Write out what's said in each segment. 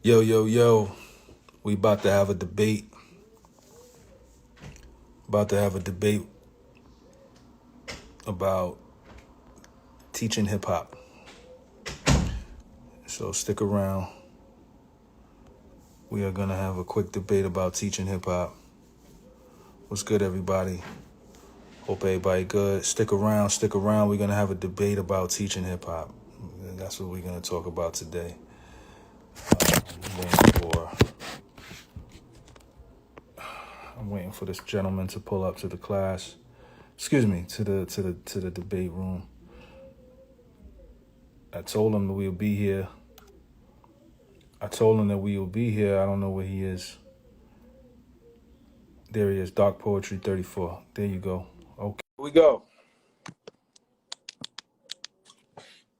Yo, yo, yo. We about to have a debate. About to have a debate about teaching hip hop. So stick around. We are going to have a quick debate about teaching hip hop. What's good, everybody? Hope everybody good. Stick around. We're going to have a debate about teaching hip hop. That's what we're going to talk about today. I'm waiting for this gentleman to pull up to the class. Excuse me, to the debate room. I told him that we'll be here. I don't know where he is. There he is, Dark Poetry 34. There you go. Okay.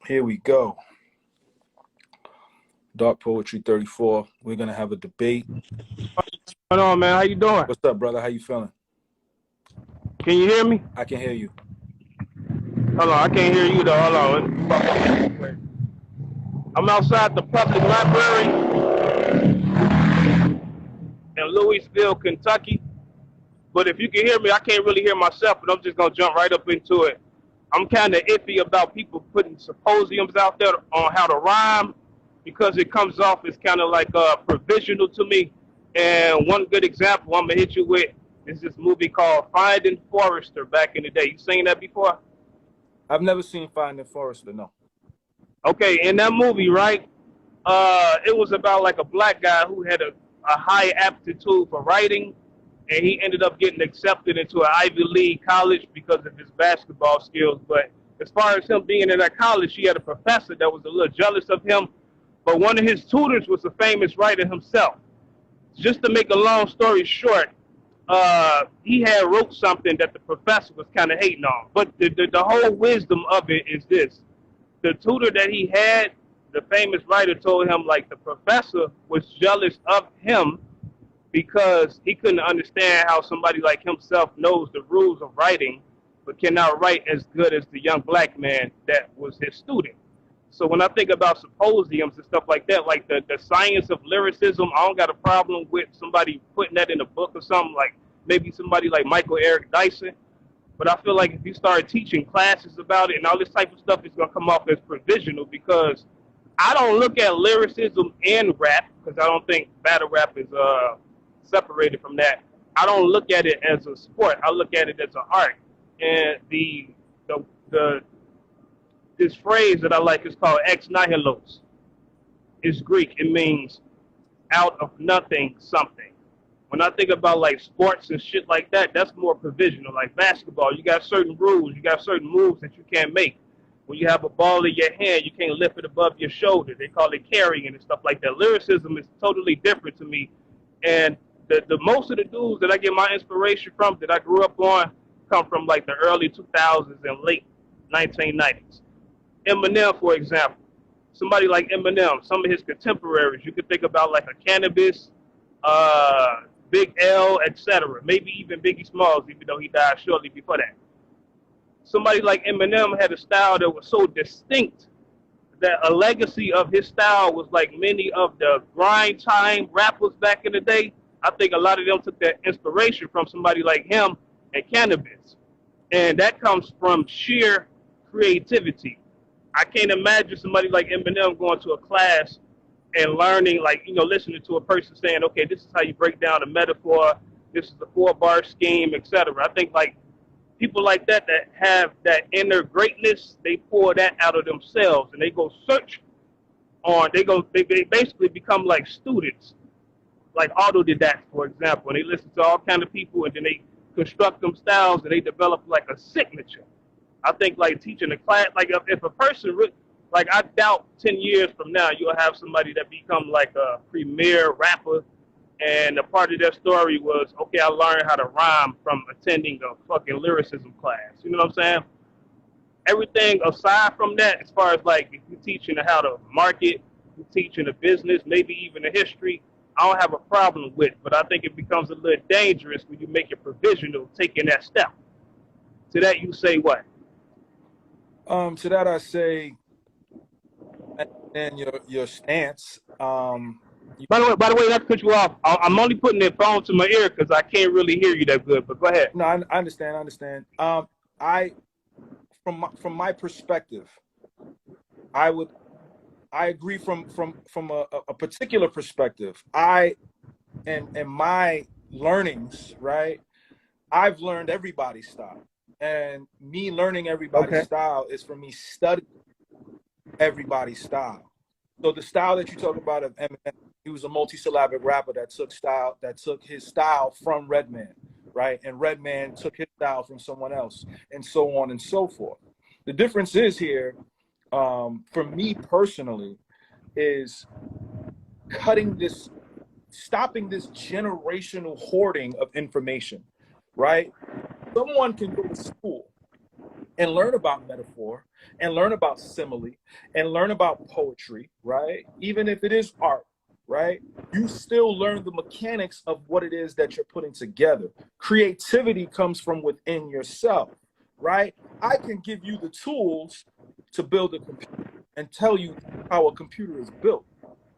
Here we go. Dark Poetry 34. We're going to have a debate. What's going on, man? How you doing? What's up, brother? How you feeling? Can you hear me? I can hear you. Hold on, I can't hear you, though. Hold on. I'm outside the public library in Louisville, Kentucky. But if you can hear me, I can't really hear myself, but I'm just going to jump right up into it. I'm kind of iffy about people putting symposiums out there on how to rhyme because it comes off as kind of like provisional to me. And one good example I'm going to hit you with is this movie called Finding Forrester back in the day. You seen that before? I've never seen Finding Forrester, no. Okay, in that movie, right, it was about like a black guy who had a high aptitude for writing, and he ended up getting accepted into an Ivy League college because of his basketball skills. But as far as him being in that college, he had a professor that was a little jealous of him. But one of his tutors was a famous writer himself. Just to make a long story short, he had wrote something that the professor was kind of hating on. But the whole wisdom of it is this. The tutor that he had, the famous writer, told him like the professor was jealous of him because he couldn't understand how somebody like himself knows the rules of writing but cannot write as good as the young black man that was his student. So when I think about symposiums and stuff like that, like the science of lyricism, I don't got a problem with somebody putting that in a book or something, like maybe somebody like Michael Eric Dyson. But I feel like if you start teaching classes about it and all this type of stuff, it's going to come off as provisional because I don't look at lyricism and rap because I don't think battle rap is separated from that. I don't look at it as a sport. I look at it as an art. And this phrase that I like is called ex nihilos. It's Greek. It means out of nothing something. When I think about like sports and shit like that, that's more provisional. Like basketball, you got certain rules, you got certain moves that you can't make. When you have a ball in your hand, you can't lift it above your shoulder. They call it carrying and stuff like that. Lyricism is totally different to me. And the most of the dudes that I get my inspiration from, that I grew up on, come from like the early 2000s and late 1990s. Eminem, for example. Somebody like Eminem, some of his contemporaries, you could think about like a Cannabis, Big L, etc. Maybe even Biggie Smalls, even though he died shortly before that. Somebody like Eminem had a style that was so distinct that a legacy of his style was like many of the grind time rappers back in the day. I think a lot of them took that inspiration from somebody like him and Cannabis. And that comes from sheer creativity. I can't imagine somebody like Eminem going to a class and learning, like, listening to a person saying, okay, this is how you break down a metaphor, this is the 4-bar scheme, etc. I think like people like that have that inner greatness, they pour that out of themselves and they go search on, they basically become like students, like autodidacts, for example, and they listen to all kind of people and then they construct them styles and they develop like a signature. I think like teaching a class, like if a person, like I doubt 10 years from now you'll have somebody that become like a premier rapper and a part of their story was, okay, I learned how to rhyme from attending a fucking lyricism class. You know what I'm saying? Everything aside from that, as far as like if you're teaching how to market, you're teaching a business, maybe even a history, I don't have a problem with, but I think it becomes a little dangerous when you make it provisional taking that step. To that you say what? To that I say, and your stance. By the way, not to cut you off. I'm only putting the phone to my ear because I can't really hear you that good. But go ahead. No, I understand. I understand. I from my perspective, I agree from a particular perspective. And my learnings, right? I've learned everybody's style, and me learning everybody's style is for me studying everybody's style. So the style that you talk about of Eminem, he was a multi-syllabic rapper that took his style from Redman, right? And Redman took his style from someone else, and so on and so forth. The difference is here, for me personally, is stopping this generational hoarding of information, right? Someone can go to school and learn about metaphor and learn about simile and learn about poetry, right? Even if it is art, right? You still learn the mechanics of what it is that you're putting together. Creativity comes from within yourself, right? I can give you the tools to build a computer and tell you how a computer is built.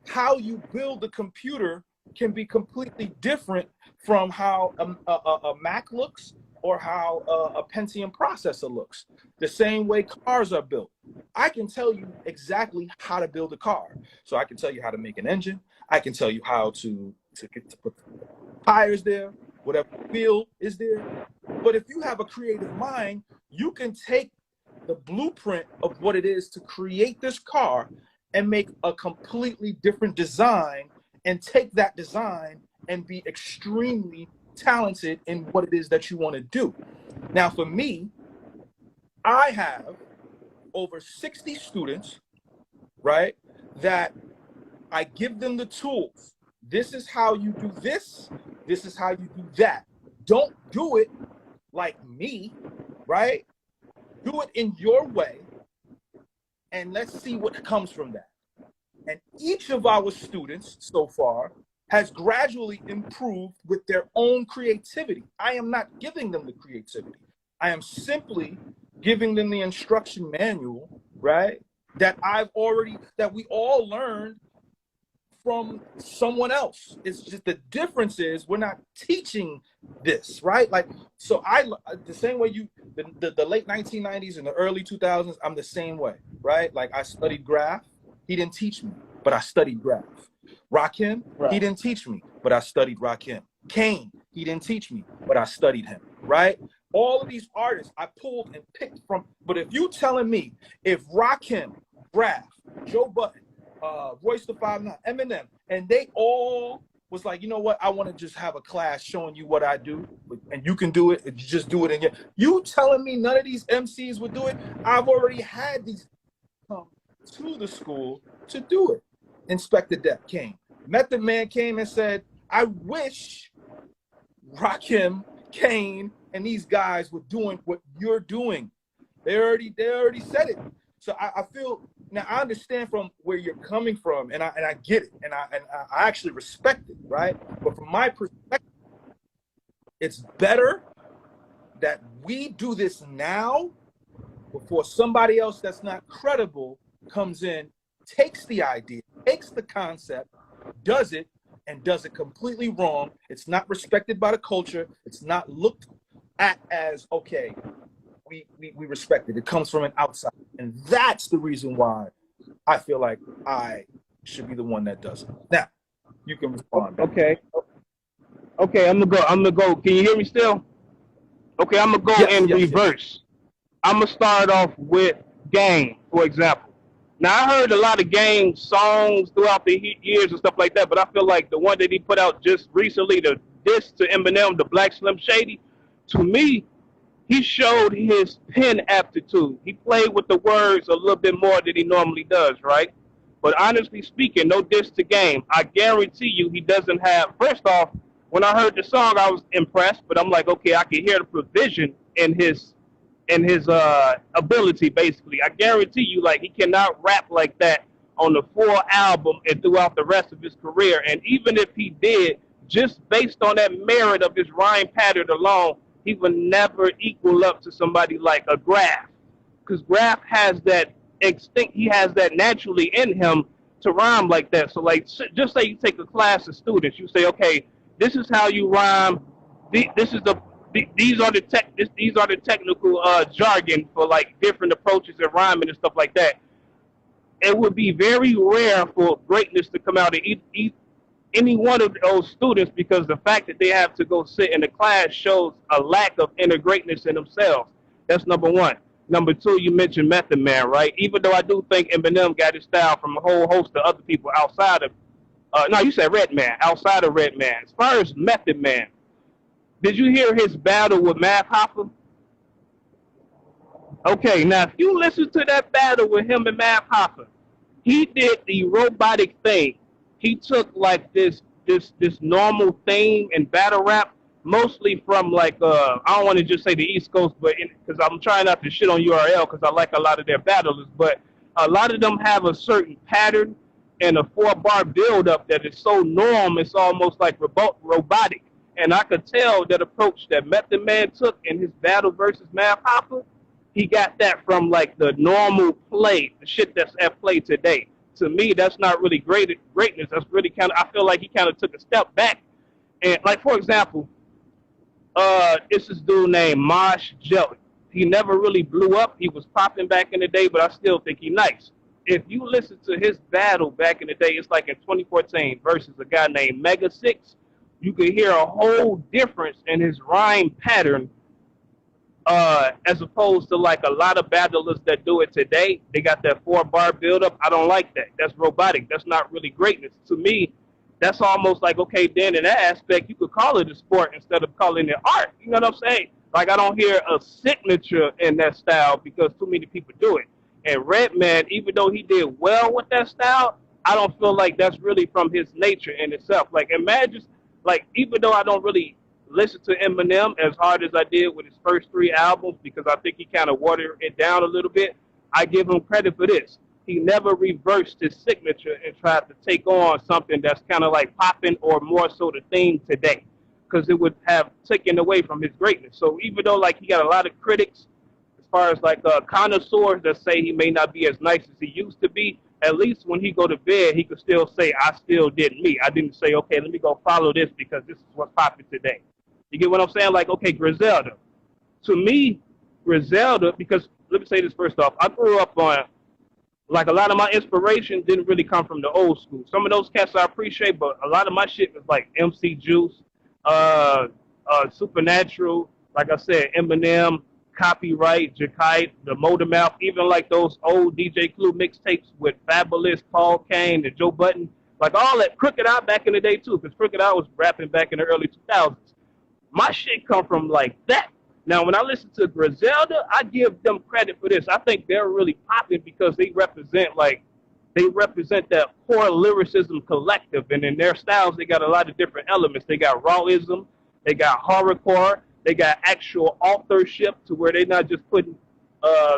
How you build the computer can be completely different from how a Mac looks or how a Pentium processor looks. The same way cars are built. I can tell you exactly how to build a car. So I can tell you how to make an engine. I can tell you how to put tires there, whatever wheel is there. But if you have a creative mind, you can take the blueprint of what it is to create this car and make a completely different design and take that design and be extremely talented in what it is that you want to do. Now, for me, I have over 60 students, right, that I give them the tools. This is how you do this. This is how you do that. Don't do it like me, right? Do it in your way, and let's see what comes from that. And each of our students so far has gradually improved with their own creativity. I am not giving them the creativity. I am simply giving them the instruction manual, right? That we all learned from someone else. It's just the difference is we're not teaching this, right? Like, so the same way the late 1990s and the early 2000s, I'm the same way, right? Like I studied graph. He didn't teach me, but I studied graph. Rakim, right. He didn't teach me, but I studied Rakim. Kane, he didn't teach me, but I studied him, right? All of these artists I pulled and picked from, but if you telling me if Rakim, Graph, Joe Budden, Royce the 5'9", Eminem, and they all was like, you know what, I want to just have a class showing you what I do, and you can do it, and you just do it again. You telling me none of these MCs would do it? I've already had these come to the school to do it. Inspectah Deck came. Method Man came and said, I wish Rakim, Kane, and these guys were doing what you're doing. They already said it. So I feel, now I understand from where you're coming from, and I get it, and I actually respect it, right? But from my perspective, it's better that we do this now before somebody else that's not credible comes in, takes the idea, takes the concept, does it, and does it completely wrong. It's not respected by the culture. It's not looked at as, okay, we respect it. It comes from an outside. And that's the reason why I feel like I should be the one that does it. Now, you can respond. Okay, I'm gonna go. Can you hear me still? Okay, I'm gonna go in reverse. Yes. I'm gonna start off with Game, for example. Now, I heard a lot of Game songs throughout the years and stuff like that, but I feel like the one that he put out just recently, the diss to Eminem, the Black Slim Shady, to me, he showed his pen aptitude. He played with the words a little bit more than he normally does, right? But honestly speaking, no diss to Game. I guarantee you he doesn't have, first off, when I heard the song, I was impressed, but I'm like, okay, I can hear the provision in his ability, basically. I guarantee you, like, he cannot rap like that on the full album and throughout the rest of his career. And even if he did, just based on that merit of his rhyme pattern alone, he would never equal up to somebody like a Graph. Because Graph has that he has that naturally in him, to rhyme like that. So like, just say you take a class of students, you say, okay, this is how you rhyme. This is these are the these are the technical jargon for like different approaches and rhyming and stuff like that. It would be very rare for greatness to come out of any one of those students, because the fact that they have to go sit in the class shows a lack of inner greatness in themselves. That's number one. Number two, you mentioned Method Man, right? Even though I do think Eminem got his style from a whole host of other people outside of, no, you said Redman, outside of Redman. As far as Method Man, did you hear his battle with Math Hoffa? Okay, now if you listen to that battle with him and Math Hoffa, he did the robotic thing. He took like this normal theme in battle rap, mostly from like I don't want to just say the East Coast, but because I'm trying not to shit on URL because I like a lot of their battlers, but a lot of them have a certain pattern and a 4-bar build-up that is so norm, it's almost like robotic. And I could tell that approach that Method Man took in his battle versus Math Hoffa, he got that from like the normal play, the shit that's at play today. To me, that's not really greatness. That's really kind of, I feel like he kind of took a step back. And like, for example, it's this dude named Mosh Jelly. He never really blew up. He was popping back in the day, but I still think he's nice. If you listen to his battle back in the day, it's like in 2014 versus a guy named Mega Six, you could hear a whole difference in his rhyme pattern, as opposed to like a lot of battlers that do it today. They got that 4-bar buildup. I don't like that. That's robotic. That's not really greatness. To me, that's almost like, okay, then in that aspect, you could call it a sport instead of calling it art. You know what I'm saying? Like, I don't hear a signature in that style because too many people do it. And Redman, even though he did well with that style, I don't feel like that's really from his nature in itself. Like, imagine, like, even though I don't really listen to Eminem as hard as I did with his first 3 albums, because I think he kind of watered it down a little bit, I give him credit for this. He never reversed his signature and tried to take on something that's kind of like popping or more so the theme today, because it would have taken away from his greatness. So even though like he got a lot of critics, as far as like connoisseurs that say he may not be as nice as he used to be, at least when he go to bed, he could still say, I still did me. I didn't say, okay, let me go follow this because this is what's popping today. You get what I'm saying? Like, okay, Griselda. To me, Griselda, because let me say this first off, I grew up on, like, a lot of my inspiration didn't really come from the old school. Some of those cats I appreciate, but a lot of my shit was like MC Juice, Supernatural, like I said, Eminem, Copyright, Jakite, the Motor Mouth, even like those old DJ Clue mixtapes with Fabulous, Paul Kane, and Joe Budden, like all that. Crooked Eye back in the day too, because Crooked Eye was rapping back in the early 2000s. My shit come from like that. Now, when I listen to Griselda, I give them credit for this. I think they're really popping because they represent that core lyricism collective, and in their styles, they got a lot of different elements. They got rawism, they got horrorcore, they got actual authorship to where they're not just putting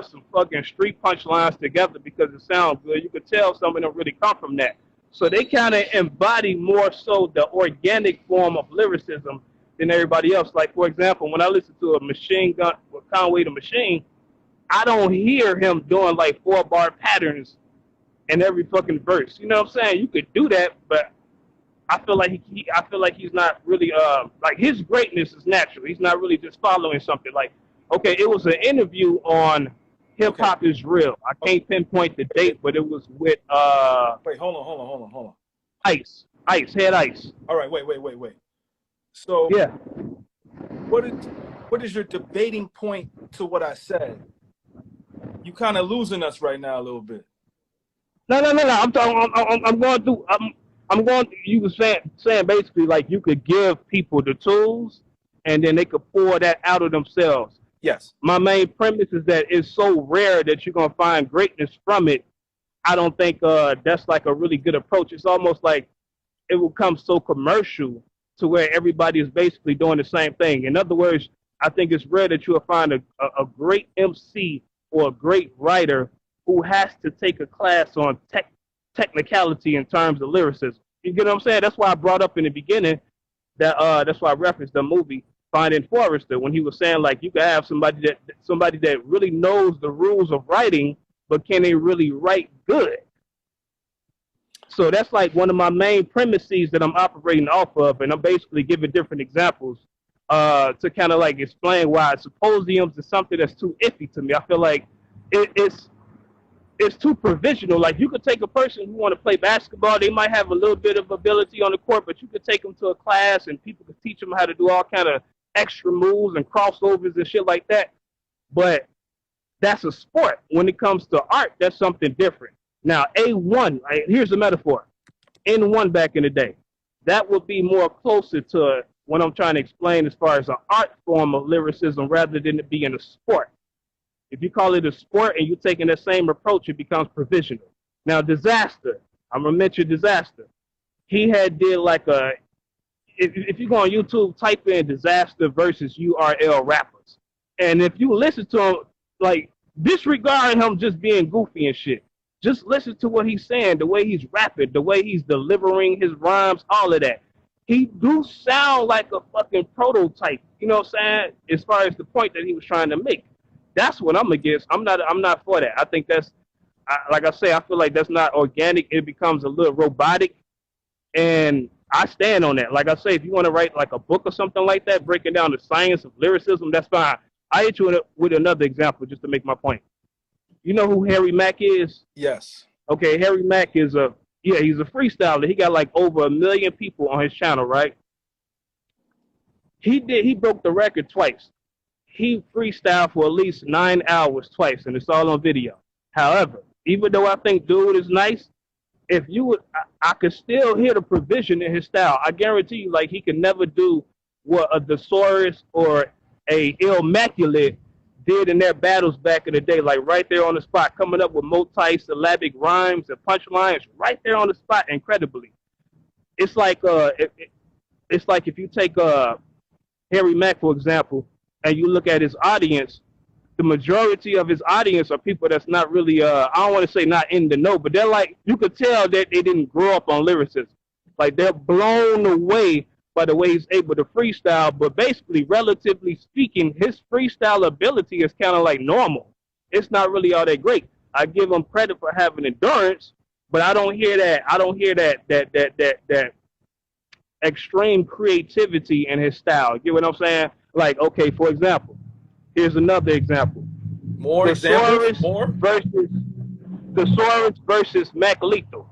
some fucking street punchlines together because it sounds good. You could tell some of them really come from that. So they kind of embody more so the organic form of lyricism than everybody else. Like, for example, when I listen to a Machine Gun with Conway the Machine, I don't hear him doing like 4-bar patterns in every fucking verse. You know what I'm saying? You could do that, but I feel like he's not really like, his greatness is natural. He's not really just following something. Like, okay, it was an interview on Hip Hop Is Real. I can't pinpoint the date, but it was with Wait, hold on. Ice, Head Ice. All right, wait. So Yeah. What is your debating point to what I said? You kind of losing us right now a little bit. No. I'm going through. You were saying basically like you could give people the tools, and then they could pour that out of themselves. Yes. My main premise is that it's so rare that you're gonna find greatness from it. I don't think that's like a really good approach. It's almost like it will come so commercial to where everybody is basically doing the same thing. In other words, I think it's rare that you'll find a great MC or a great writer who has to take a class on technicality in terms of lyricism. You get what I'm saying? That's why I brought up in the beginning that that's why I referenced the movie Finding Forrester, when he was saying like you can have somebody that really knows the rules of writing, but can they really write good? So that's like one of my main premises that I'm operating off of, and I'm basically giving different examples to kind of like explain why symposiums is something that's too iffy to me. I feel like it's too provisional. Like you could take a person who want to play basketball, they might have a little bit of ability on the court, but you could take them to a class and people could teach them how to do all kind of extra moves and crossovers and shit like that. But that's a sport. When it comes to art, that's something different. Now, A1, right, here's a metaphor. N1 back in the day, that would be more closer to what I'm trying to explain as far as an art form of lyricism rather than it being a sport. If you call it a sport and you're taking that same approach, it becomes provisional. Now, Disaster, I'm going to mention Disaster. He had did like a, if you go on YouTube, type in Disaster versus URL rappers. And if you listen to him, like, disregard him just being goofy and shit. Just listen to what he's saying, the way he's rapping, the way he's delivering his rhymes, all of that. He do sound like a fucking prototype, you know what I'm saying? As far as the point that he was trying to make. That's what I'm against. I'm not for that. I think that's, like I say, I feel like that's not organic. It becomes a little robotic. And I stand on that. Like I say, if you want to write like a book or something like that, breaking down the science of lyricism, that's fine. I hit you with another example just to make my point. You know who Harry Mack is? Yes. Okay, Harry Mack is he's a freestyler. He got like over 1 million people on his channel, right? He broke the record twice. He freestyled for at least 9 hours twice, and it's all on video. However, even though I think dude is nice, if you would, I could still hear the provision in his style. I guarantee you, like, he could never do what a Thesaurus or a Illmaculate did in their battles back in the day, like right there on the spot, coming up with multi-syllabic rhymes and punchlines right there on the spot, incredibly. It's like it's like if you take Harry Mack, for example, and you look at his audience, the majority of his audience are people that's not really, I don't want to say not in the know, but they're like, you could tell that they didn't grow up on lyricism. Like, they're blown away by the way he's able to freestyle, but basically, relatively speaking, his freestyle ability is kind of like normal. It's not really all that great. I give him credit for having endurance, but I don't hear that extreme creativity in his style. You get what I'm saying? Like, okay, for example, here's another example. More examples? More? Thesaurus versus Mac Lethal.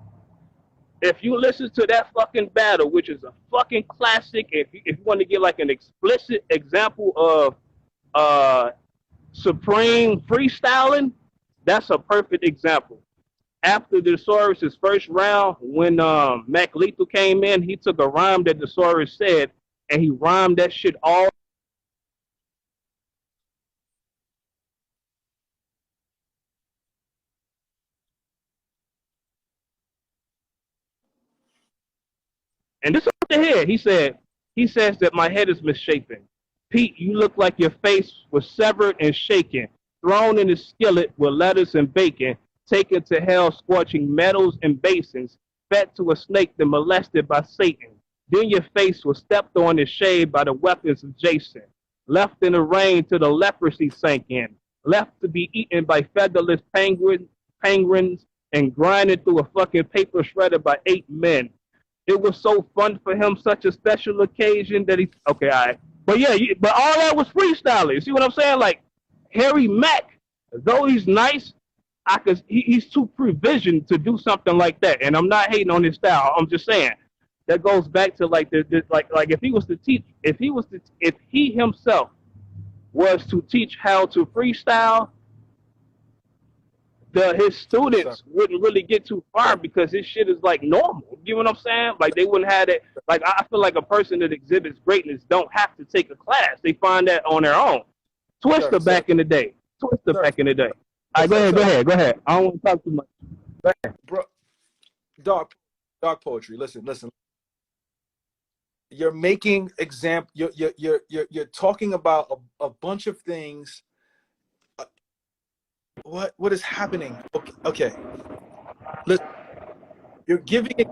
If you listen to that fucking battle, which is a fucking classic, if you want to get like an explicit example of supreme freestyling, that's a perfect example. After the Thesaurus' first round, when Mac Lethal came in, he took a rhyme that the Thesaurus said, and he rhymed that shit all. And this is what the head. He says that my head is misshapen. Pete, you look like your face was severed and shaken, thrown in a skillet with lettuce and bacon, taken to hell scorching metals and basins, fed to a snake then molested by Satan. Then your face was stepped on and shaved by the weapons of Jason, left in the rain till the leprosy sank in, left to be eaten by featherless penguins and grinded through a fucking paper shredder by 8 men. It was so fun for him, such a special occasion that okay, all right. But yeah, but all that was freestyling. You see what I'm saying? Like, Harry Mack, though he's nice, he's too provisioned to do something like that. And I'm not hating on his style. I'm just saying that goes back to like like if he was to teach, if he himself was to teach how to freestyle, his students wouldn't really get too far because his shit is like normal. You know what I'm saying? Like, they wouldn't have it. Like, I feel like a person that exhibits greatness don't have to take a class. They find that on their own. Twista back in the day. Back in the day. All right, go ahead. I don't want to talk too much. Go ahead. Bro, dog poetry. Listen. You're making you're talking about a bunch of things. What is happening? Okay. Listen, you're giving it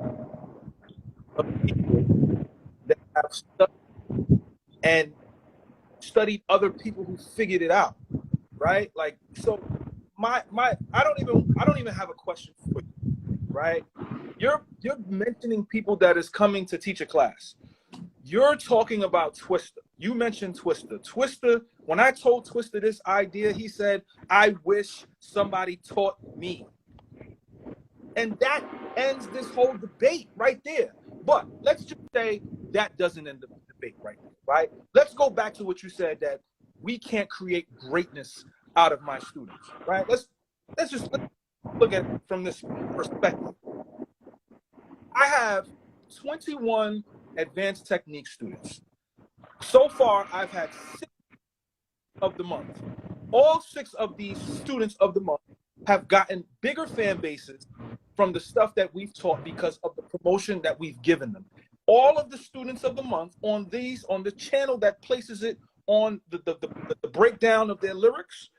to people that have studied other people who figured it out, right? Like, so I don't even have a question for you, right? you're mentioning people that is coming to teach a class. You're talking about Twista. You mentioned Twista. Twista, when I told Twista this idea, he said, I wish somebody taught me. And that ends this whole debate right there. But let's just say that doesn't end the debate right there, right? Let's go back to what you said, that we can't create greatness out of my students, right? Let's look at it from this perspective. I have 21 advanced technique students. So far, I've had 6 of the month. All 6 of these students of the month have gotten bigger fan bases from the stuff that we've taught because of the promotion that we've given them. All of the students of the month on the channel that places it on the breakdown of their lyrics,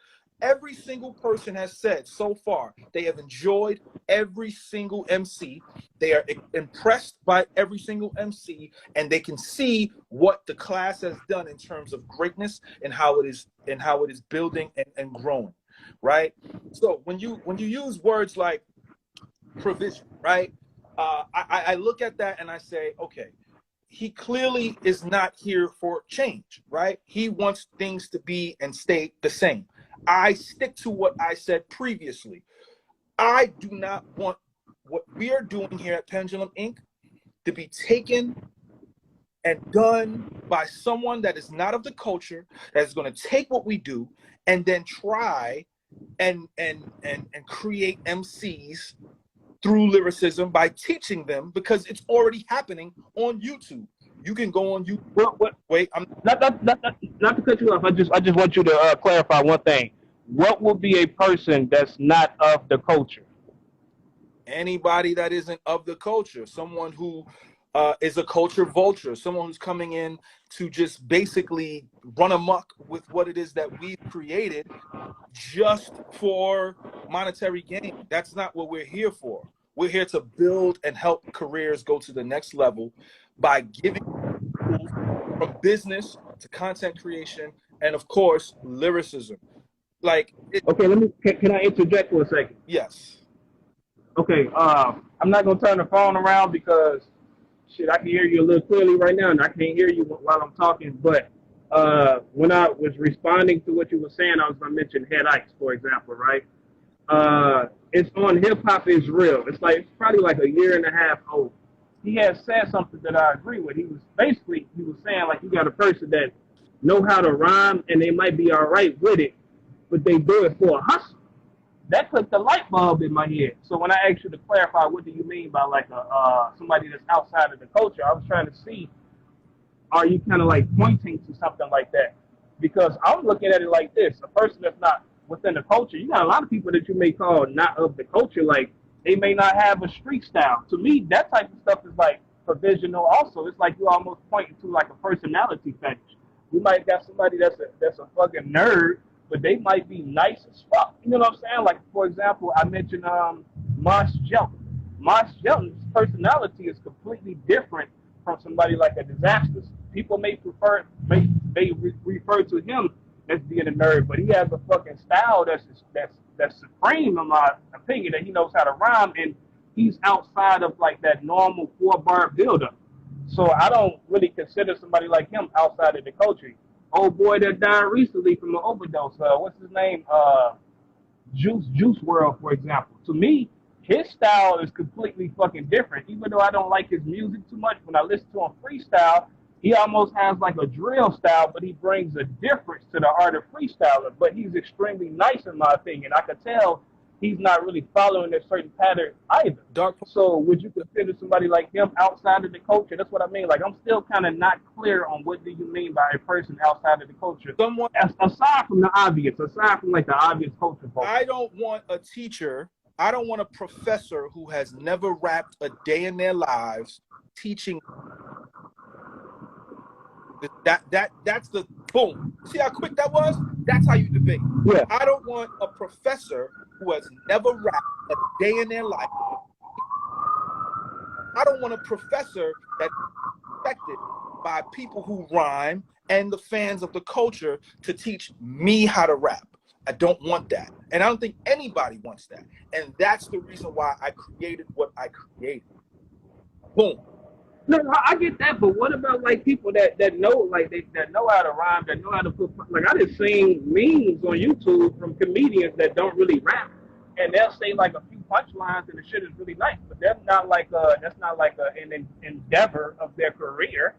every single person has said so far they have enjoyed every single MC. They are impressed by every single MC, and they can see what the class has done in terms of greatness and how it is building and growing, right? So when you use words like provision, right? I look at that and I say, okay, he clearly is not here for change, right? He wants things to be and stay the same. I stick to what I said previously. I do not want what we are doing here at Pendulum Inc. to be taken and done by someone that is not of the culture, that is going to take what we do and then try and create MCs through lyricism by teaching them, because it's already happening on YouTube. You can go on YouTube. Wait, I'm not to cut you off. I just want you to clarify one thing. What would be a person that's not of the culture? Anybody that isn't of the culture, someone who is a culture vulture, someone who's coming in to just basically run amok with what it is that we've created just for monetary gain. That's not what we're here for. We're here to build and help careers go to the next level by giving tools from business to content creation and, of course, lyricism. Okay, can I interject for a second? Yes. Okay, I'm not gonna turn the phone around because shit, I can hear you a little clearly right now, and I can't hear you while I'm talking. But when I was responding to what you were saying, I was gonna mention Head Ice, for example, right? It's on Hip Hop Is Real. It's probably like a year and a half old. He had said something that I agree with. He was saying like you got a person that know how to rhyme and they might be all right with it, but they do it for a hustle. That clicked the light bulb in my head. So when I asked you to clarify, what do you mean by like somebody that's outside of the culture? I was trying to see, are you kind of like pointing to something like that? Because I'm looking at it like this: a person that's not within the culture, you got a lot of people that you may call not of the culture, like they may not have a street style. To me, that type of stuff is like provisional. Also, it's like you almost pointing to like a personality fetish. You might got somebody that's a fucking nerd, but they might be nice as fuck. You know what I'm saying? Like, for example, I mentioned Mosh Jelton. Mosh Jelton's personality is completely different from somebody like a Disaster. People may refer to him as being a nerd, but he has a fucking style that's supreme in my opinion, that he knows how to rhyme, and he's outside of like that normal 4-bar buildup. So I don't really consider somebody like him outside of the culture. Old boy that died recently from an overdose. What's his name? Juice WRLD, for example. To me, his style is completely fucking different. Even though I don't like his music too much, when I listen to him freestyle, he almost has like a drill style, but he brings a difference to the art of freestyling. But he's extremely nice in my opinion. I could tell he's not really following a certain pattern either. So would you consider somebody like him outside of the culture? That's what I mean. Like, I'm still kind of not clear on what do you mean by a person outside of the culture. Someone aside from the obvious, aside from like the obvious culture. I don't want a teacher. I don't want a professor who has never rapped a day in their lives teaching. That's the boom. See how quick that was? That's how you debate. Yeah. I don't want a professor who has never rapped a day in their life. I don't want a professor that's affected by people who rhyme and the fans of the culture to teach me how to rap. I don't want that. And I don't think anybody wants that. And that's the reason why I created what I created. Boom. No, I get that, but what about like people that know like that know how to rhyme, that know how to put like I just seen memes on YouTube from comedians that don't really rap, and they'll say like a few punchlines and the shit is really nice, but that's not like an endeavor of their career.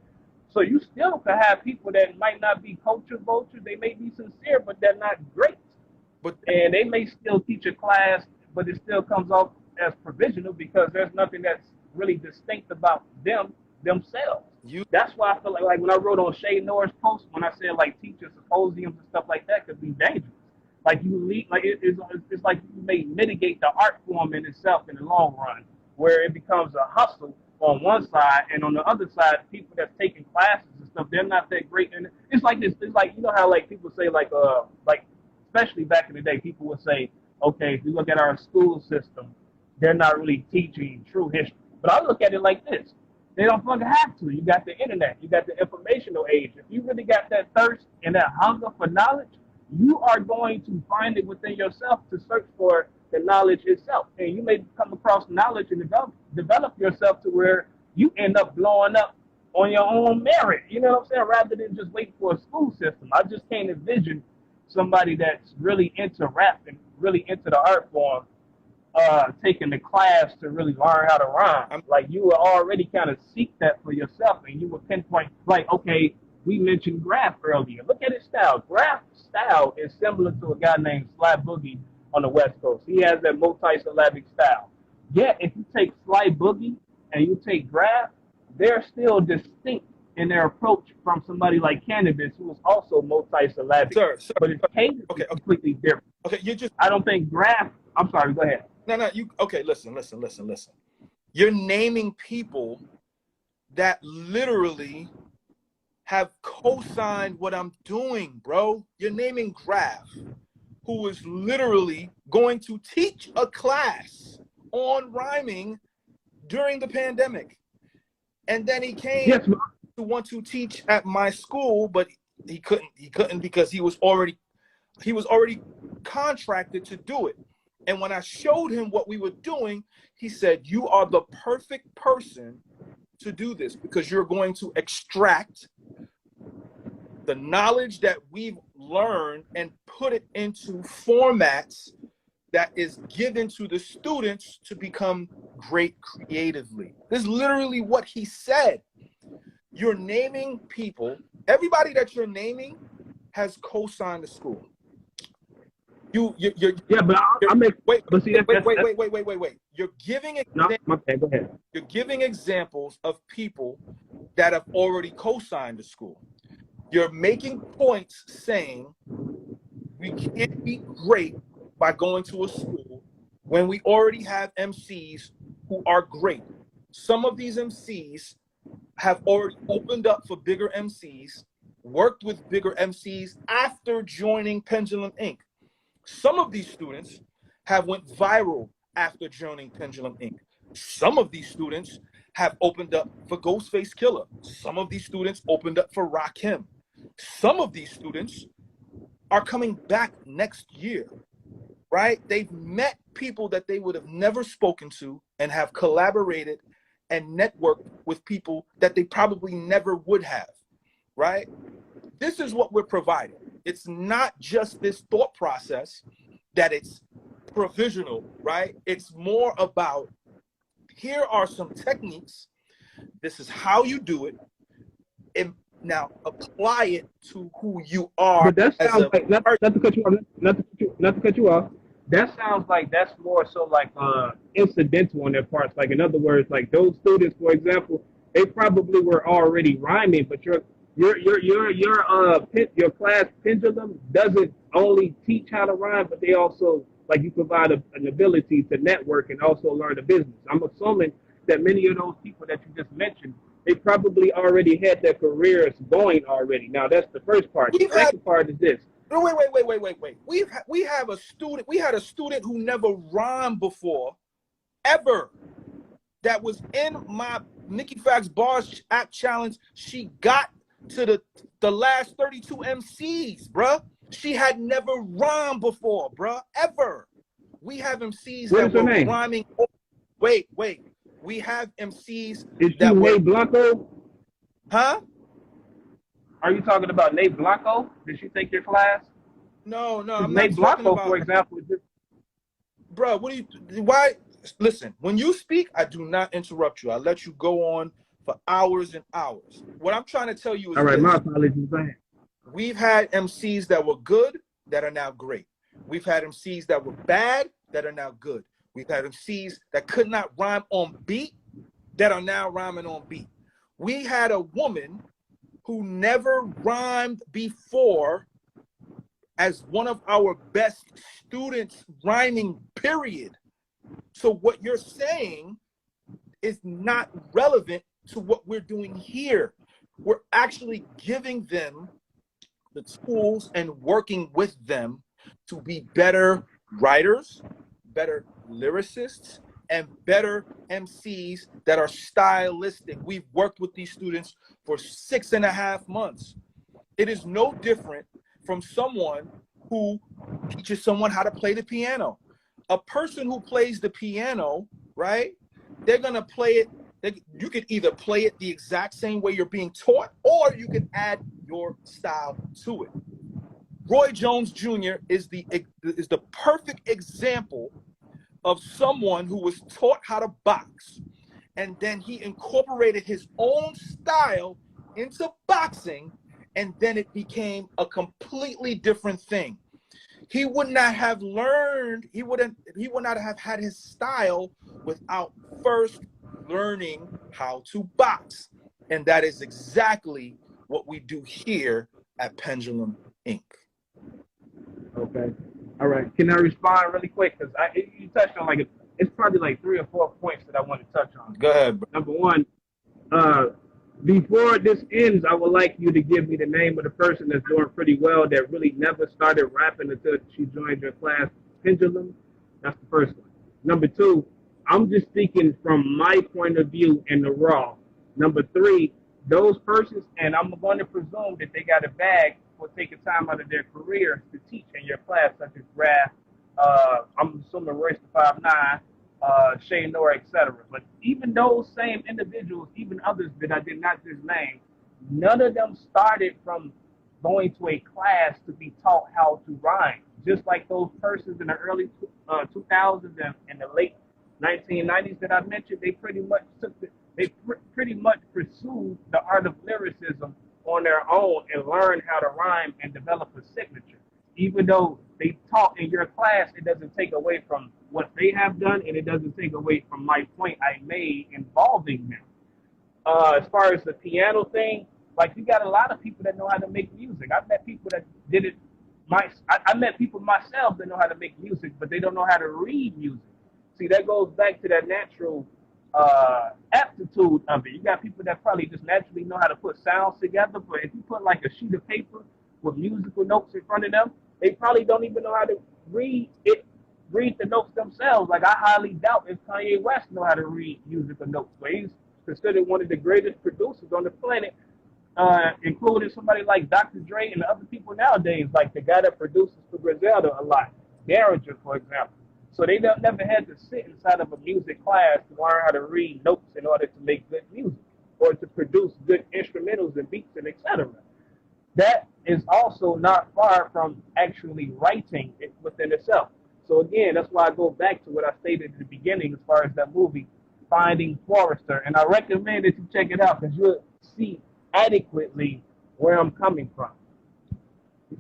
So you still could have people that might not be culture vultures, they may be sincere, but they're not great, But and they may still teach a class, but it still comes off as provisional because there's nothing that's really distinct about themselves. you That's why I feel like when I wrote on Shay Norris' post, when I said like teacher symposiums and stuff like that could be dangerous. Like you lead, like it's like you may mitigate the art form in itself in the long run, where it becomes a hustle on one side, and on the other side, people that's taking classes and stuff, they're not that great. And it's like this. It's like, you know how like people say like especially back in the day, people would say, okay, if you look at our school system, they're not really teaching true history. But I look at it like this. They don't fucking have to. You got the internet. You got the informational age. If you really got that thirst and that hunger for knowledge, you are going to find it within yourself to search for the knowledge itself. And you may come across knowledge and develop yourself to where you end up blowing up on your own merit. You know what I'm saying? Rather than just wait for a school system. I just can't envision somebody that's really into rap and really into the art form taking the class to really learn how to rhyme. Like you would already kind of seek that for yourself, and you would pinpoint like, okay, we mentioned Graph earlier. Look at his style. Graph style is similar to a guy named Sly Boogie on the West Coast. He has that multi-syllabic style. Yet if you take Sly Boogie and you take Graph, they're still distinct in their approach from somebody like Cannabis, who is also multi-syllabic. sir, But his cadence okay, is completely different. okay, you just I don't think Graph. I'm sorry. Go ahead. no, you okay, listen. You're naming people that literally have co-signed what I'm doing, bro. You're naming Graph, who is literally going to teach a class on rhyming during the pandemic. And then he came Yes, to want to teach at my school, but he couldn't because he was already contracted to do it. And when I showed him what we were doing, he said, "You are the perfect person to do this because you're going to extract the knowledge that we've learned and put it into formats that is given to the students to become great creatively." This is literally what he said. You're naming people. Everybody that you're naming has co-signed the school. Yeah, but I make. Wait. Wait. You're giving No, okay, go ahead. you're giving examples of people that have already co-signed the school. You're making points saying we can't be great by going to a school when we already have MCs who are great. Some of these MCs have already opened up for bigger MCs, worked with bigger MCs after joining Pendulum Inc. Some of these students have went viral after joining Pendulum Inc. Some of these students have opened up for Ghostface Killer. Some of these students opened up for Rakim. Some of these students are coming back next year, right? They've met people that they would have never spoken to and have collaborated and networked with people that they probably never would have, right? This is what we're providing. It's not just this thought process that it's provisional, right? It's more about, here are some techniques. This is how you do it. And now apply it to who you are. But that sounds like not to cut you off. Not to cut you off. That sounds like that's more so like incidental on their parts. Like in other words, like those students, for example, they probably were already rhyming, but your class Pendulum doesn't only teach how to rhyme, but they also like you provide an ability to network and also learn the business. I'm assuming that many of those people that you just mentioned, they probably already had their careers going already. Now that's the first part. The second part is this. No, wait. We had a student who never rhymed before, ever. That was in my Nikki Fax Bars Act Challenge. She got to the last 32 MCs, bruh. She had never rhymed before, bruh, ever. We have MCs What that is her were name? rhyming. Wait. We have MCs Is she that were, Nate Blanco? huh? Are you talking about Nate Blanco? Did she take your class? No, Because I'm not Nate talking Blanco, for about her. example, is just, Bruh, what do you, why? Listen, when you speak, I do not interrupt you. I let you go on for hours and hours. What I'm trying to tell you all is right, my this. apologies. Go ahead. We've had MCs that were good that are now great. We've had MCs that were bad that are now good. We've had MCs that could not rhyme on beat that are now rhyming on beat. We had a woman who never rhymed before as one of our best students rhyming, period. So what you're saying is not relevant to what we're doing here. We're actually giving them the tools and working with them to be better writers, better lyricists, and better MCs that are stylistic. We've worked with these students for 6.5 months. It is no different from someone who teaches someone how to play the piano. A person who plays the piano, right? They're gonna play it. You could either play it the exact same way you're being taught, or you could add your style to it. Roy Jones Jr. is the perfect example of someone who was taught how to box, and then he incorporated his own style into boxing, and then it became a completely different thing. He would not have learned, he would not have had his style without first learning how to box. And that is exactly what we do here at Pendulum Inc. Okay. All right. Can I respond really quick? Because you touched on it's probably like 3 or 4 points that I want to touch on. Go ahead, bro. Number one, before this ends, I would like you to give me the name of the person that's doing pretty well that really never started rapping until she joined your class, Pendulum. That's the first one. Number two, I'm just speaking from my point of view in the raw. Number three, those persons, and I'm going to presume that they got a bag for taking time out of their career to teach in your class, such as Raph, I'm assuming Royce the 5'9", Shay Nora, etc. But even those same individuals, even others that I did not just name, none of them started from going to a class to be taught how to rhyme. Just like those persons in the early 2000s and the late 1990s that I mentioned, they pretty much pretty much pursued the art of lyricism on their own and learned how to rhyme and develop a signature. Even though they taught in your class, it doesn't take away from what they have done, and it doesn't take away from my point I made involving them. As far as the piano thing, like you got a lot of people that know how to make music. I've met people that did it. I met people myself that know how to make music, but they don't know how to read music. See, that goes back to that natural aptitude of it. You got people that probably just naturally know how to put sounds together, but if you put like a sheet of paper with musical notes in front of them, they probably don't even know how to read the notes themselves. Like I highly doubt if Kanye West know how to read musical notes, but he's considered one of the greatest producers on the planet, including somebody like Dr. Dre and other people nowadays, like the guy that produces for Griselda a lot, Derringer, for example. So they never had to sit inside of a music class to learn how to read notes in order to make good music or to produce good instrumentals and beats and etc. That is also not far from actually writing it within itself. So again, that's why I go back to what I stated at the beginning as far as that movie, Finding Forrester. And I recommend that you check it out because you'll see adequately where I'm coming from.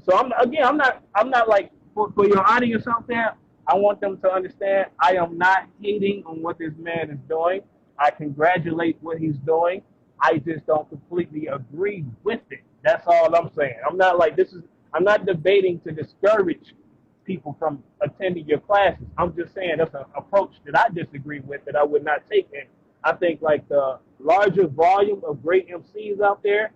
So I'm not like, for your audience out there, I want them to understand I am not hating on what this man is doing. I congratulate what he's doing. I just don't completely agree with it. That's all I'm saying. I'm not debating to discourage people from attending your classes. I'm just saying that's an approach that I disagree with, that I would not take. And I think like the larger volume of great MCs out there,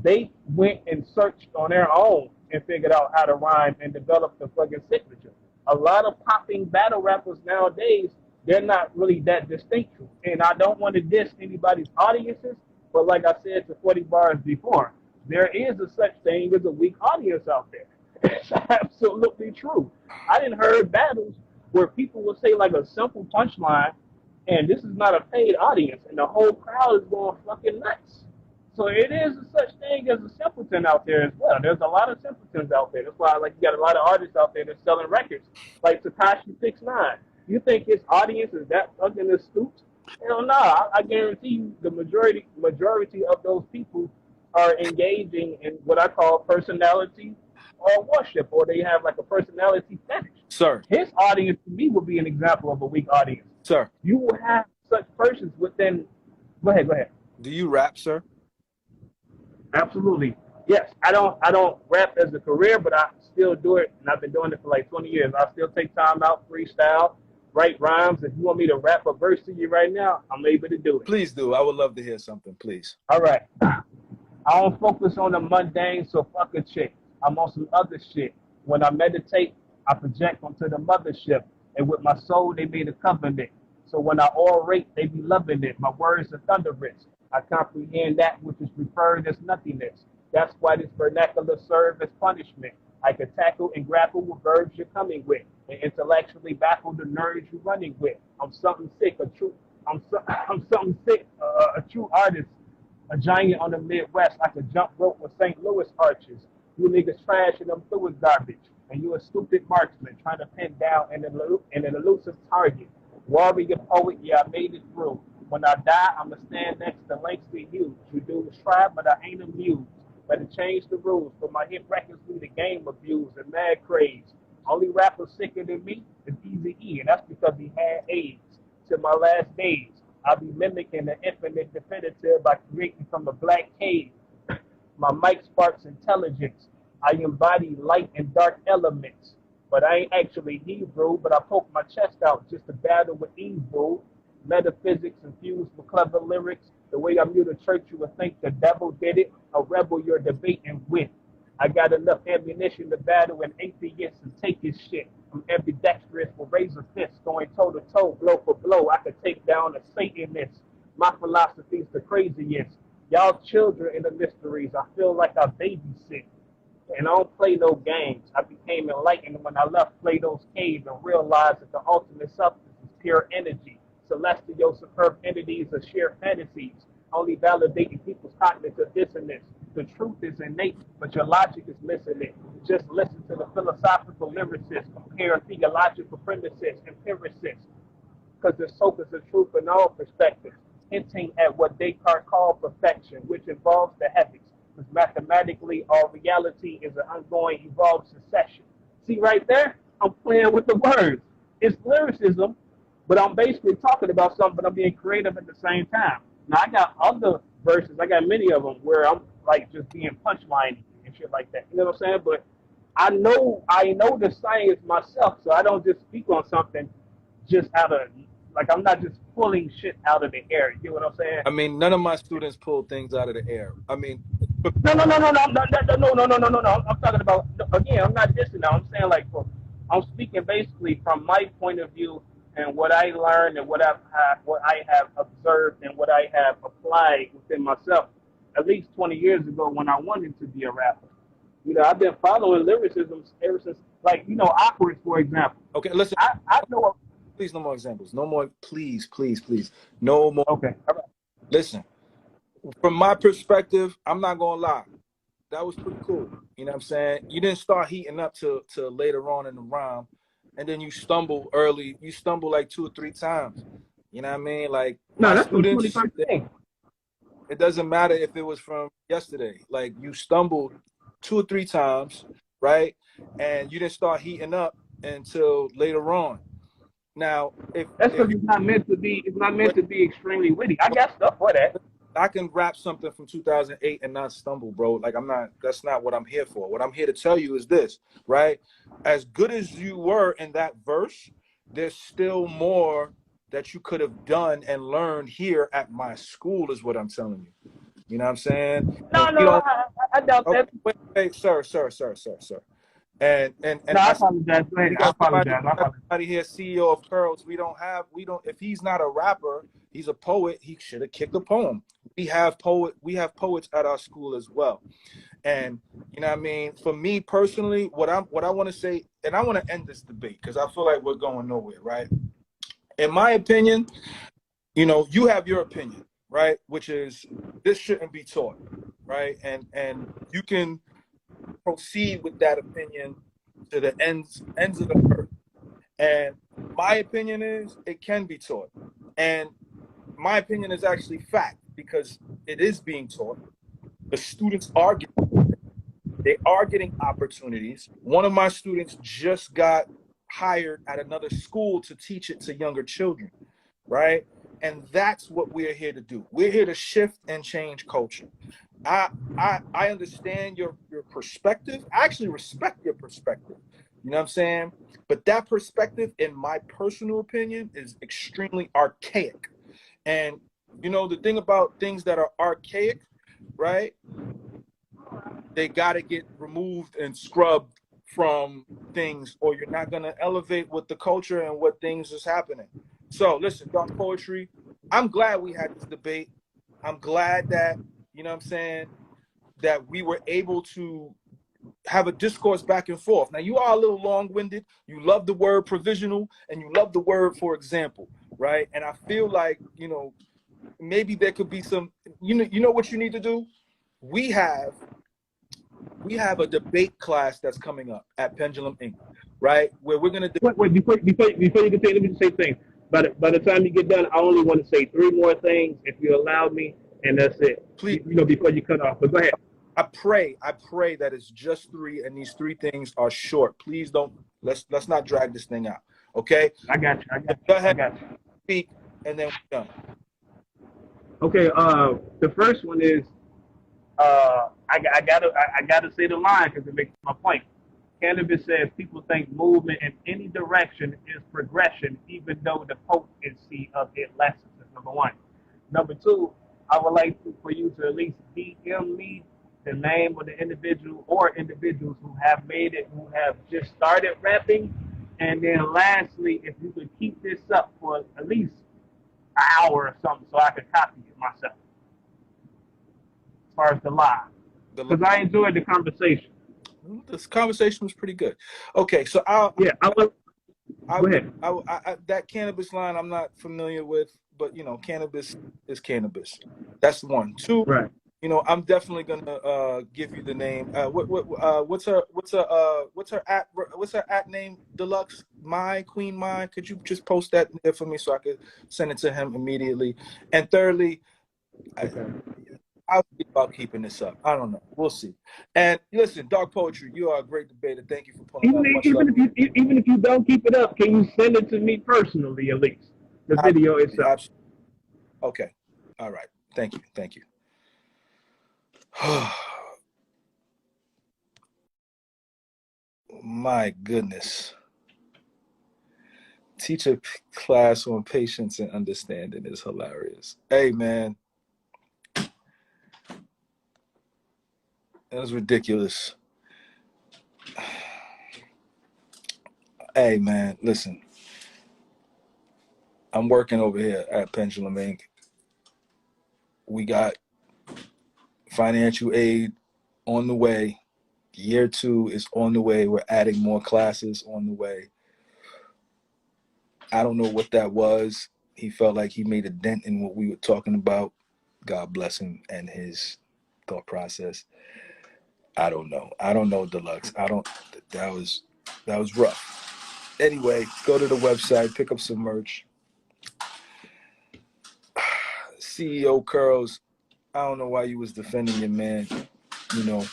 they went and searched on their own and figured out how to rhyme and develop the fucking signature. A lot of popping battle rappers nowadays, they're not really that distinctive. And I don't want to diss anybody's audiences, but like I said to 40 bars before, there is a such thing as a weak audience out there. It's absolutely true. I didn't heard battles where people will say like a simple punchline, and this is not a paid audience, and the whole crowd is going fucking nuts. So it is a such thing as a simpleton out there as well. There's a lot of simpletons out there. That's why like you got a lot of artists out there that's selling records, like Takashi 69. You think his audience is that fucking astute? Hell no. I guarantee you the majority of those people are engaging in what I call personality or worship, or they have like a personality fetish. Sir, His audience to me would be an example of a weak audience. sir, You will have such persons within. Go ahead. Go ahead. do you rap, sir? Absolutely. Yes. I don't rap as a career, but I still do it, and I've been doing it for like 20 years. I still take time out, freestyle, write rhymes. If you want me to rap a verse to you right now, I'm able to do it. Please do. I would love to hear something, please. All right. I don't focus on the mundane, so fuck a chick. I'm on some other shit. When I meditate, I project onto the mothership. And with my soul, they made a covenant. So when I orate, they be loving it. My words are thunderous. I comprehend that which is referred as nothingness. That's why this vernacular serve as punishment. I can tackle and grapple with verbs you're coming with, and intellectually baffle the nerves you're running with. I'm something sick, I'm something sick, a true artist, a giant on the Midwest. I could jump rope with St. Louis arches. You niggas trash and I'm through with garbage. And you a stupid marksman trying to pin down an elusive target. Warrior poet, yeah, I made it through. When I die, I'ma stand next to Langston Hughes. You dudes try, but I ain't amused. Better change the rules, for my hit records lead the game abused and mad craze. Only rapper sicker than me is Eazy-E, and that's because he had AIDS. To my last days, I'll be mimicking the infinite definitive by creating from a black cave. My mic sparks intelligence. I embody light and dark elements. But I ain't actually Hebrew, but I poke my chest out just to battle with evil. Metaphysics infused with clever lyrics. The way I mute a church, you would think the devil did it. A rebel you're debating with. I got enough ammunition to battle an atheist and take his shit. I'm ambidextrous with razor fists, going toe to toe, blow for blow. I could take down a Satanist. My philosophy's the craziest. Y'all children in the mysteries. I feel like I babysit. And I don't play no games. I became enlightened when I left Plato's cave and realized that the ultimate substance is pure energy. Celestial superb entities are sheer fantasies, only validating people's cognitive dissonance. The truth is innate, but your logic is missing it. Just listen to the philosophical lyricists, compare theological premises, empiricists, because there's focus of truth in all perspectives, hinting at what Descartes called perfection, which involves the ethics, because mathematically all reality is an ongoing evolved succession. See right there? I'm playing with the words. It's lyricism, but I'm basically talking about something, but I'm being creative at the same time. Now I got other verses, I got many of them where I'm like just being punchline and shit like that. You know what I'm saying? But I know the science myself, so I don't just speak on something just out of like I'm not just pulling shit out of the air. You get what I'm saying? I mean, none of my students pull things out of the air. I mean, No. I'm talking about again. I'm not dissing now. I'm saying like I'm speaking basically from my point of view and what I learned and what I have observed and what I have applied within myself. At least 20 years ago, when I wanted to be a rapper, you know, I've been following lyricism ever since. Like Awkward, for example. okay, listen. I know. Please, no more examples. No more. Please. No more. Okay. All right. Listen. From my perspective, I'm not gonna lie. That was pretty cool. You know what I'm saying? You didn't start heating up to later on in the rhyme, and then you stumble early. You stumble like 2 or 3 times. You know what I mean? Like No, that's the 21st thing. It doesn't matter if it was from yesterday. Like you stumbled 2 or 3 times, right? And you didn't start heating up until later on. Now, That's because it's not meant to be. It's not meant to be extremely witty. I got stuff for that. I can rap something from 2008 and not stumble, bro. Like that's not what I'm here for. What I'm here to tell you is this, right? As good as you were in that verse, there's still more that you could have done and learned here at my school is what I'm telling you. You know what I'm saying? No, I doubt that. Wait, sir. And No, I I apologize. Go ahead. we I got somebody, apologize. I apologize. somebody here, CEO of Curls. We don't, if he's not a rapper, he's a poet, he should have kicked a poem. We have poets at our school as well. And you know what I mean? For me personally, what I want to say, and I want to end this debate because I feel like we're going nowhere, right? In my opinion, you know, you have your opinion, right? Which is this shouldn't be taught, right? And you can proceed with that opinion to the ends of the earth. And my opinion is it can be taught. And my opinion is actually fact because it is being taught. The students are getting opportunities. One of my students just got hired at another school to teach it to younger children, right? And that's what we're here to do. We're here to shift and change culture. I understand your perspective. I actually respect your perspective. You know what I'm saying? But that perspective, in my personal opinion, is extremely archaic. And you know, the thing about things that are archaic, right? They got to get removed and scrubbed from things, or you're not going to elevate with the culture and what things is happening. So listen, Dark Poetry, I'm glad we had this debate. I'm glad that, you know what I'm saying, that we were able to have a discourse back and forth. Now, you are a little long-winded. You love the word provisional, and you love the word for example, right? And I feel like, you know, maybe there could be some, you know what you need to do? We have a debate class that's coming up at Pendulum Inc., right? Where we're going to Wait, before you continue, let me just say things. By the time you get done, I only want to say three more things, if you allow me, and that's it. please. You know, before you cut off. But go ahead. I pray that it's just three, and these three things are short. Please don't let's not drag this thing out. Okay? I got you. Go ahead, I got you. speak, and then we're done. Okay. The first one is I gotta say the line because it makes my point. Cannabis says people think movement in any direction is progression, even though the potency of it lessens. That's number one. Number two, I would like for you to at least DM me the name of the individual or individuals who have made it, who have just started rapping. And then lastly, if you could keep this up for at least an hour or something so I could copy it myself. As far as the live. Because I enjoyed the conversation. This conversation was pretty good. Okay, so Go ahead. that cannabis line I'm not familiar with, but you know, cannabis is cannabis. That's one. Two, Right. you know, I'm definitely gonna give you the name. What's her at name? Deluxe Queen Mai. Could you just post that there for me so I could send it to him immediately? And thirdly, Okay. I'll see about keeping this up. I don't know. We'll see. And listen, Dark Poetry, you are a great debater. Thank you for pulling up. Even if you don't keep it up, can you send it to me personally at least? The video itself. Absolutely. Okay. All right. Thank you. Thank you. My goodness. Teach a class on patience and understanding is hilarious. Hey, man. That was ridiculous. Hey, man, listen. I'm working over here at Pendulum Inc. We got financial aid on the way. Year 2 is on the way. We're adding more classes on the way. I don't know what that was. He felt like he made a dent in what we were talking about. God bless him and his thought process. I don't know. Deluxe. That was rough. Anyway, go to the website, pick up some merch. CEO Curls, I don't know why you was defending your man. You know,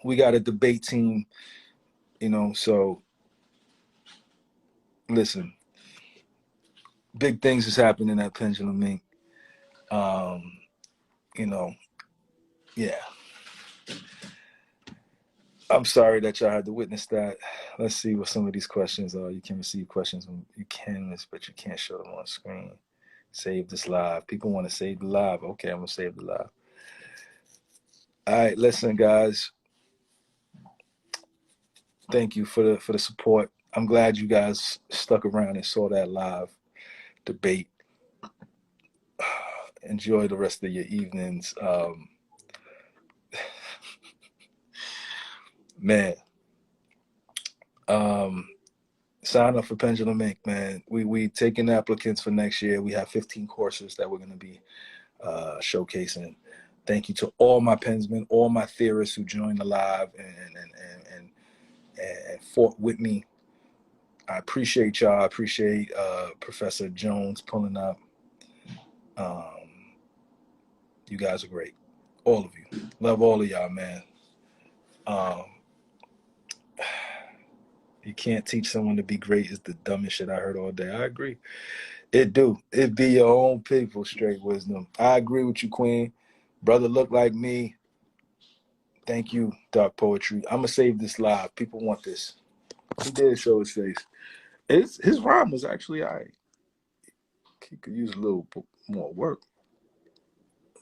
we got a debate team, you know, so listen, big things is happening at Pendulum Inc. You know, yeah. I'm sorry that y'all had to witness that. Let's see what some of these questions are. You can receive questions when you can, but you can't show them on screen. Save this live. People want to save the live. Okay, I'm going to save the live. All right, listen, guys. thank you for the support. I'm glad you guys stuck around and saw that live debate. Enjoy the rest of your evenings. Man, sign up for Pendulum Inc., man. We taking applicants for next year. We have 15 courses that we're going to be showcasing. Thank you to all my pensmen, all my theorists who joined the live and fought with me. I appreciate y'all. I appreciate Professor Jones pulling up. You guys are great. All of you. Love all of y'all, man. You can't teach someone to be great is the dumbest shit I heard all day. I agree. It do. It be your own people, straight wisdom. I agree with you, Queen. Brother look like me. Thank you, Dark Poetry. I'm going to save this live. People want this. He did show his face. His rhyme was actually all right. He could use a little more work.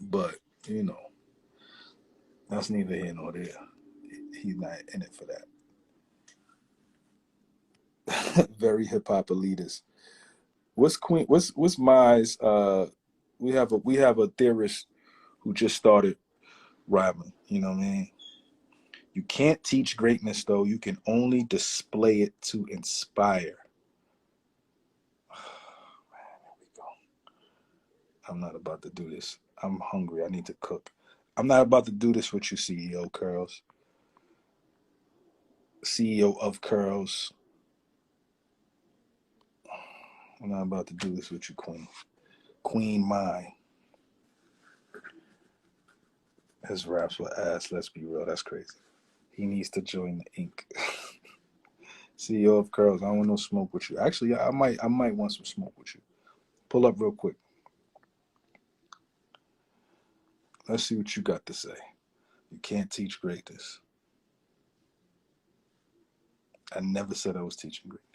But, you know, that's neither here nor there. He's not in it for that. Very hip hop elitist. What's Mai's we have a theorist who just started rhyming, you know what I mean? You can't teach greatness though, you can only display it to inspire. Man, here we go. I'm not about to do this. I'm hungry. I need to cook. I'm not about to do this with you, CEO Curls. CEO of Curls. I'm not about to do this with you, Queen. Queen Mai. His raps were ass, let's be real. That's crazy. He needs to join the Inc. CEO of Curls. I don't want no smoke with you. Actually, I might want some smoke with you. Pull up real quick. Let's see what you got to say. You can't teach greatness. I never said I was teaching greatness.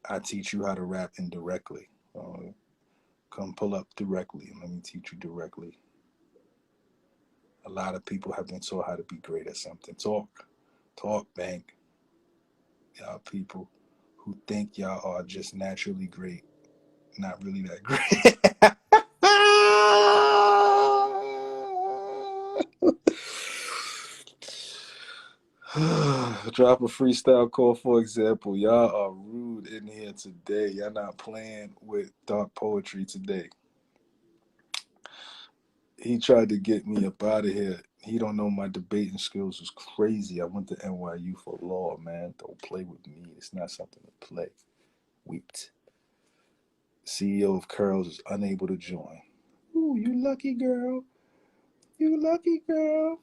I teach you how to rap indirectly. Come pull up directly and let me teach you directly. A lot of people have been taught how to be great at something. Talk, bank. Y'all people who think y'all are just naturally great, not really that great. Drop a freestyle call, for example. Y'all are rude in here today. Y'all not playing with Dark Poetry today. He tried to get me up out of here. He don't know my debating skills was crazy. I went to NYU for law, man. Don't play with me. It's not something to play. Weeped. CEO of Curls is unable to join. Ooh, you lucky girl. You lucky girl.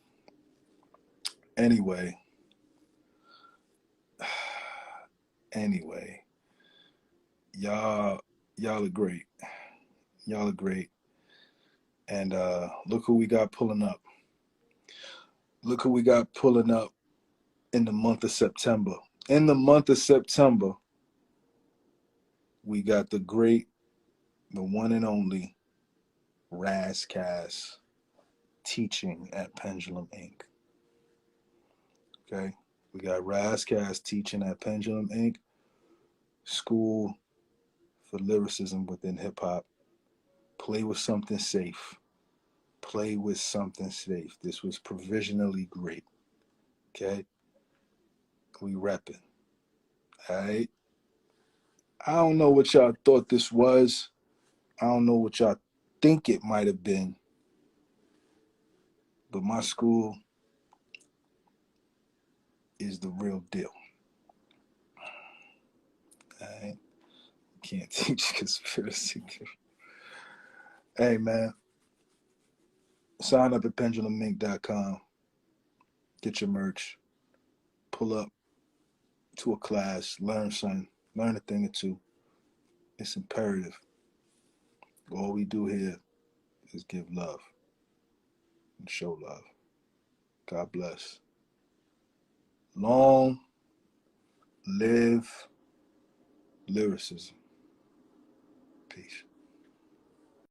Anyway, y'all are great. Y'all are great. And look who we got pulling up. Look who we got pulling up in the month of September. In the month of September, we got the great, the one and only Ras Kass teaching at Pendulum Inc. Okay? We got Ras Kass teaching at Pendulum Inc. School for lyricism within hip hop. Play with something safe. Play with something safe. This was provisionally great. Okay? We repping. Alright? I don't know what y'all thought this was. I don't know what y'all think it might have been. But my school is the real deal. Alright? Can't teach conspiracy. Hey man, sign up at penduluminc.com. Get your merch. Pull up to a class. Learn something. Learn a thing or two. It's imperative. All we do here is give love and show love. God bless. Long live lyricism. Peace.